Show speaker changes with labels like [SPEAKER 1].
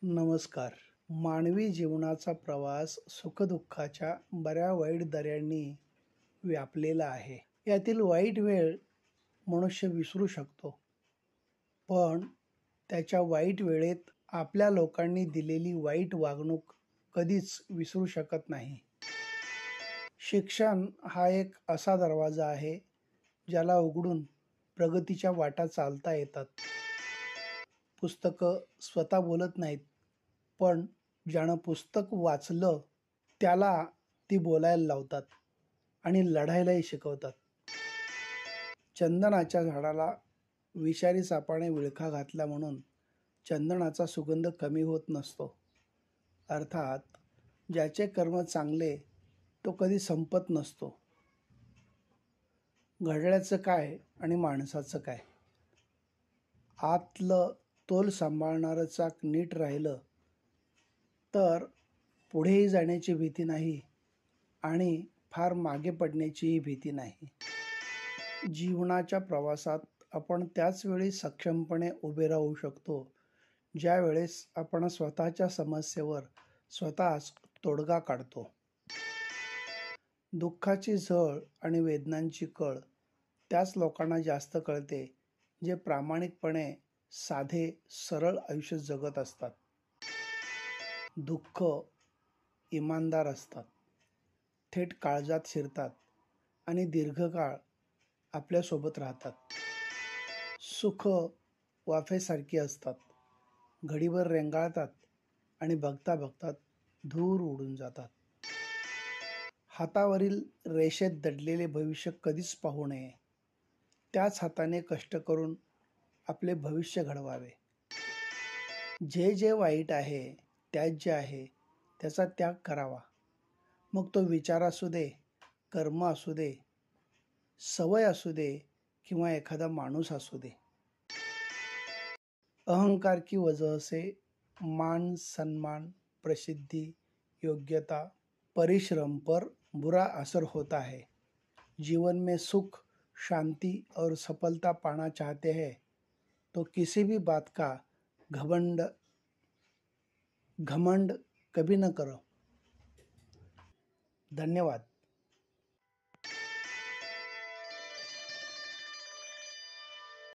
[SPEAKER 1] नमस्कार. मानवी जीवनाचा प्रवास सुखदुःखाच्या बऱ्या वाईट दऱ्यांनी व्यापलेला आहे. यातील वाईट वेळ मनुष्य विसरू शकतो, पण त्याच्या वाईट वेळेत आपल्या लोकांनी दिलेली वाईट वागणूक कधीच विसरू शकत नाही. शिक्षण हा एक असा दरवाजा आहे ज्याला उघडून प्रगतीच्या वाटा चालता येतात. पुस्तकं स्वतः बोलत नाहीत, पण ज्यानं पुस्तक वाचलं त्याला ती बोलायला लावतात आणि लढायलाही शिकवतात. चंदनाच्या झाडाला विषारी सापाने विळखा घातला म्हणून चंदनाचा सुगंध कमी होत नसतो. अर्थात ज्याचे कर्म चांगले तो कधी संपत नसतो. घड्याळाचं काय आणि माणसाचं काय? आतलं तोल सांभाळणारं चाक नीट राहिलं तर पुढेही जाण्याची भीती नाही आणि फार मागे पडण्याचीही भीती नाही. जीवनाच्या प्रवासात आपण त्याच वेळी सक्षमपणे उभे राहू शकतो ज्या वेळेस आपण स्वतःच्या समस्येवर स्वतःच तोडगा काढतो. दुःखाची झळ आणि वेदनांची कळ त्याच लोकांना जास्त कळते जे प्रामाणिकपणे साधे सरळ आयुष्य जगत असतात. दुःख इमानदार असतात, थेट काळजात शिरतात आणि दीर्घकाळ आपल्यासोबत राहतात. सुख वाफेसारखी असतात, घडीभर रेंगाळतात आणि बघता बघता धूर उडून जातात. हातावरील रेषेत दडलेले भविष्य कधीच पाहू नये. त्याच हाताने कष्ट करून आपले भविष्य घडवावे. जे जे वाईट आहे, त्याज्य आहे, त्याचा त्याग करावा. मग तो विचार असू दे, कर्म असू दे, सवय असू दे किंवा एखादा माणूस असू दे. अहंकार की वजह से मान सम्मान, प्रसिद्धि, योग्यता, परिश्रम पर बुरा असर होता है. जीवन में सुख, शांति और सफलता पाना चाहते हैं तो किसी भी बात का घमंड कभी न करो. धन्यवाद.